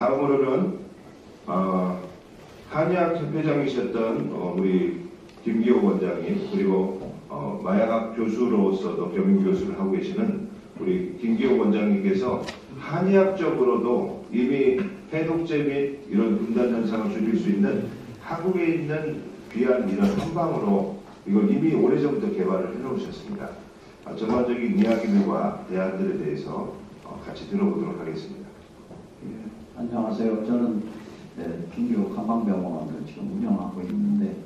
다음으로는 한의학 협회장이셨던 우리 김기호 원장님, 그리고 마약학 교수로서도 겸임 교수를 하고 계시는 우리 김기호 원장님께서 한의학적으로도 이미 해독제 및 이런 금단 현상을 줄일 수 있는 한국에 있는 귀한 이런 한방으로 이걸 이미 오래전부터 개발을 해놓으셨습니다. 전반적인 이야기들과 대안들에 대해서 같이 들어보도록 하겠습니다. 안녕하세요. 저는 김기호 한방병원을 지금 운영하고 있는데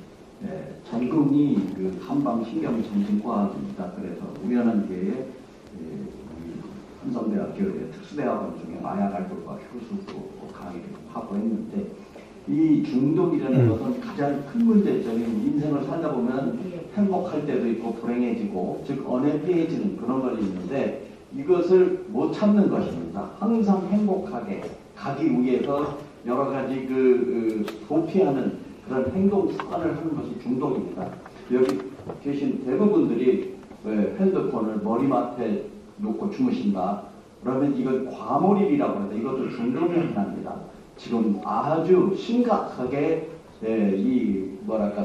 전공이 그 한방신경정신과학입니다. 그래서 우연한기회에 한성대학교의 특수대학원 중에 마약알코올과 교수도 강의를 하고 있는데, 이 중독이라는 것은 가장 큰 문제점이 인생을 살다 보면 행복할 때도 있고 불행해지고, 즉 언해피해지는 그런 걸 있는데, 이것을 못 참는 것입니다. 항상 행복하게 가기 위해서 여러 가지 도피하는 그런 행동 습관을 하는 것이 중독입니다. 여기 계신 대부분들이 핸드폰을 머리맡에 놓고 주무신다. 그러면 이건 과몰입이라고 하는데 이것도 중독의 하나입니다. 지금 아주 심각하게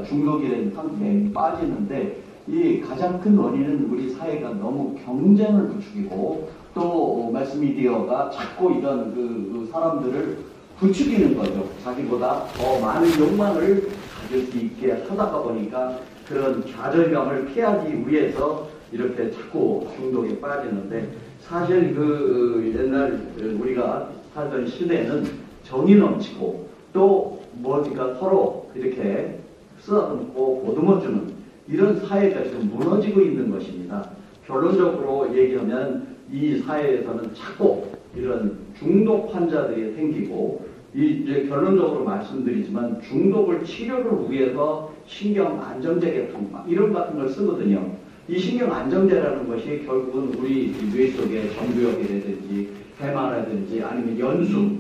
중독이 된 상태에 빠지는데, 이 가장 큰 원인은 우리 사회가 너무 경쟁을 부추기고, 또 매스미디어가 자꾸 이런 사람들을 부추기는 거죠. 자기보다 더 많은 욕망을 가질 수 있게 하다가 보니까 그런 좌절감을 피하기 위해서 이렇게 자꾸 중독에 빠지는데, 사실 옛날 우리가 살던 시대는 정이 넘치고 또 뭐가 서로 이렇게 쓰다듬고 보듬어주는 이런 사회가 지금 무너지고 있는 것입니다. 결론적으로 얘기하면 이 사회에서는 자꾸 이런 중독 환자들이 생기고, 이제 결론적으로 말씀드리지만 중독을 치료를 위해서 신경 안정제 계통 이런 같은 걸 쓰거든요. 이 신경 안정제라는 것이 결국은 우리 뇌 속에 전두엽이라든지 해마라든지 아니면 연수,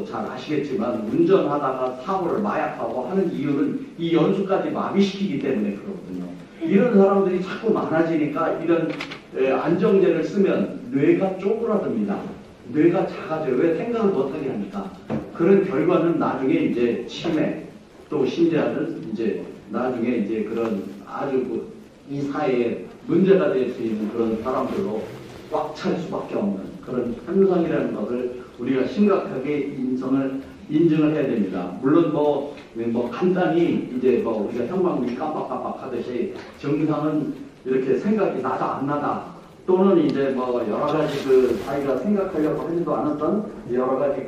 잘 아시겠지만 운전하다가 사고를 마약하고 하는 이유는 이 연수까지 마비시키기 때문에 그렇거든요. 이런 사람들이 자꾸 많아지니까 이런 안정제를 쓰면 뇌가 쪼그라듭니다. 뇌가 작아져요. 왜 생각을 못하게 하니까. 그런 결과는 나중에 이제 치매, 또 심지어는 이제 나중에 이제 그런 아주 이 사회에 문제가 될 수 있는 그런 사람들로 꽉 찰 수밖에 없는 그런 현상이라는 것을 우리가 심각하게 인증을 해야 됩니다. 물론 간단히 이제 우리가 형광등이 깜빡깜빡 하듯이 증상은 이렇게 생각이 나다 안 나다, 또는 이제 여러 가지 자기가 생각하려고 하지도 않았던 여러 가지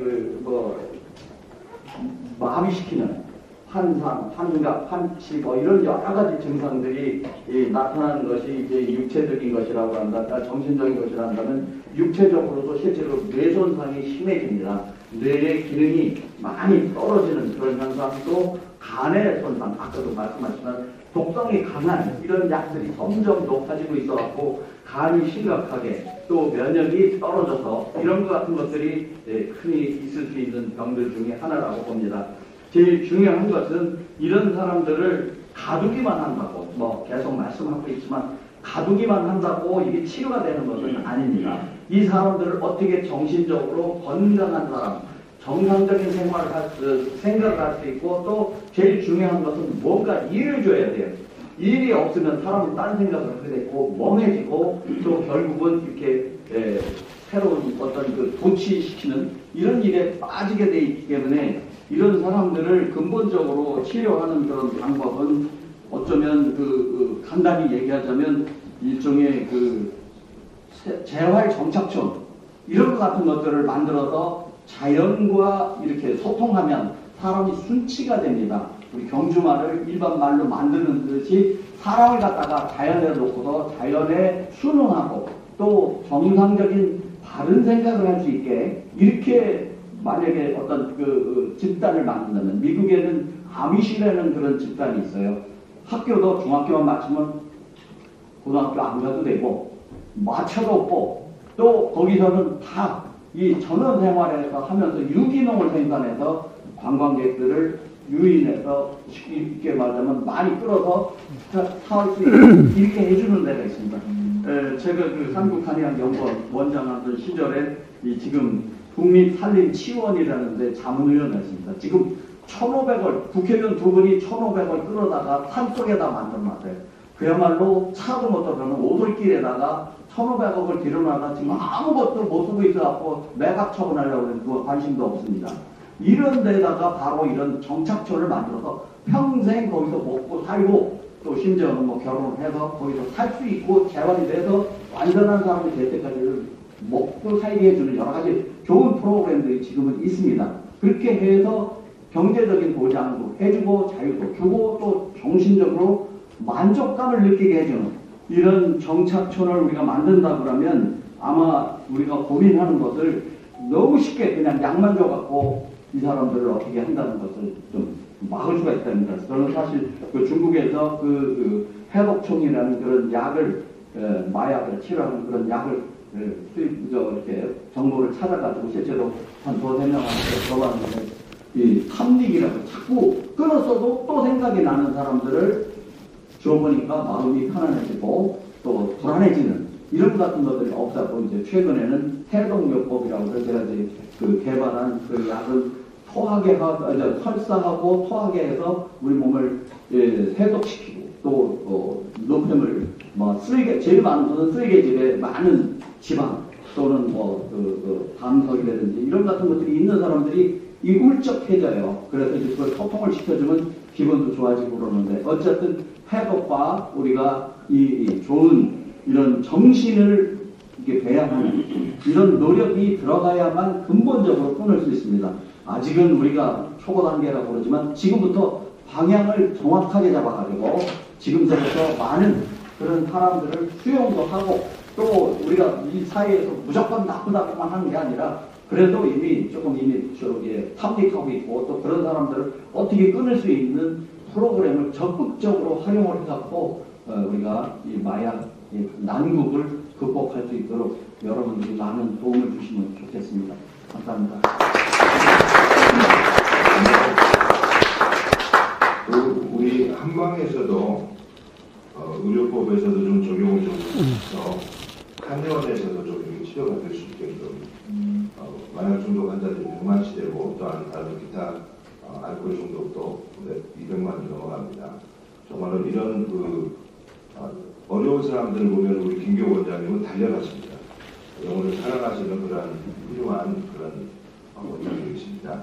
마비시키는 환상, 환각, 환치 이런 여러 가지 증상들이 나타나는 것이 이제 육체적인 것이라고 한다, 정신적인 것이라 한다면 육체적으로도 실제로 뇌 손상이 심해집니다. 뇌의 기능이 많이 떨어지는 그런 현상도, 간의 손상, 아까도 말씀하셨지만 독성이 강한 이런 약들이 점점 높아지고 있어갖고 간이 심각하게, 또 면역이 떨어져서 이런 것 같은 것들이 흔히 있을 수 있는 병들 중에 하나라고 봅니다. 제일 중요한 것은 이런 사람들을 가두기만 한다고, 계속 말씀하고 있지만 가두기만 한다고 이게 치료가 되는 것은 아닙니다. 이 사람들을 어떻게 정신적으로 건강한 사람, 정상적인 생활을 생각을 할 수 있고, 또 제일 중요한 것은 뭔가 일을 줘야 돼요. 일이 없으면 사람은 딴 생각을 하게 되고 멍해지고, 또 결국은 이렇게 새로운 어떤 도취시키는 이런 일에 빠지게 돼 있기 때문에, 이런 사람들을 근본적으로 치료하는 그런 방법은 어쩌면 간단히 얘기하자면 일종의 재활정착촌 이런 것 같은 것들을 만들어서 자연과 이렇게 소통하면 사람이 순치가 됩니다. 우리 경주말을 일반 말로 만드는 듯이 사람을 갖다가 자연에 놓고서 자연에 순응하고 또 정상적인 바른 생각을 할 수 있게, 이렇게 만약에 어떤 집단을 만든다면, 미국에는 아미시라는 그런 집단이 있어요. 학교도 중학교만 마치면 고등학교 안 가도 되고 마차도 없고, 또 거기서는 다 이 전원생활에서 하면서 유기농을 생산해서 관광객들을 유인해서 쉽게 말하자면 많이 끌어서 살 수 있게 이렇게 해주는 데가 있습니다. 제가 한국한의학연구원 원장하던 시절에 지금 국민산림치원이라는데 자문위원회였습니다. 지금 1,500을 국회의원 두 분이 1,500을 끌어다가 산속에다 만들어놨어요. 그야말로 차도 못 들어가는 오솔길에다가 1,500억을 들여놔다 지금 아무것도 못 쓰고 있어갖고 매각 처분하려고 하는 그 관심도 없습니다. 이런 데다가 바로 이런 정착촌을 만들어서 평생 거기서 먹고 살고 또 심지어는 뭐 결혼해서 거기서 살 수 있고 재활이 돼서 완전한 사람이 될 때까지 먹고 살게 해주는 여러 가지 좋은 프로그램들이 지금은 있습니다. 그렇게 해서 경제적인 보장도 해주고 자유도 주고 또 정신적으로 만족감을 느끼게 해주는 이런 정착촌을 우리가 만든다 그러면 아마 우리가 고민하는 것을 너무 쉽게 그냥 약만 줘갖고 이 사람들을 어떻게 한다는 것을 좀 막을 수가 있답니다. 저는 사실 그 중국에서 그 해독총이라는 그런 약을 마약을 치료하는 그런 약을 이렇게 정보를 찾아가지고 실제로 한 두세 명한테 들어봤는데 이 탐닉이라고 자꾸 끊었어도 또 생각이 나는 사람들을 줘보니까 마음이 편안해지고 또 불안해지는 이런 같은 것들이 없었고 이제 최근에는 해독요법이라고 해서 제가 이제 그 개발한 그 약을 토하게 하고 설사하고 토하게 해서 우리 몸을 해독시키고 또 노폐물 뭐 쓰레기 제일 많은 것은 쓰레기집에 많은 지방 또는 뭐 담석이라든지 이런 같은 것들이 있는 사람들이 이 울적해져요. 그래서 이제 그걸 소통을 시켜주면 기분도 좋아지고 그러는데 어쨌든 해독과 우리가 이 좋은 이런 정신을 이렇게 배양하는 이런 노력이 들어가야만 근본적으로 끊을 수 있습니다. 아직은 우리가 초보 단계라고 그러지만 지금부터 방향을 정확하게 잡아가지고 지금서부터 많은 그런 사람들을 수용도 하고 또 우리가 이 사회에서 무조건 나쁘다고만 하는 게 아니라 그래도 이미 저기 탐닉하고 있고 또 그런 사람들을 어떻게 끊을 수 있는 프로그램을 적극적으로 활용을 해갖고 우리가 이 마약 난국을 극복할 수 있도록 여러분들이 많은 도움을 주시면 좋겠습니다. 감사합니다. 우리 한방에서도 의료법에서도 좀 적용을 좀 해서 한의원에서도 좀 치료가 될 수 있게끔 마약 중독 환자들이 100만 치되고 또한 다른 기타 알코올 중독도 200만이 넘어갑니다. 정말로 이런 어려운 사람들을 보면 우리 김기호 원장님은 달려갔습니다. 영혼을 사랑하시는 그런 훌륭한 그런 원장님이십니다.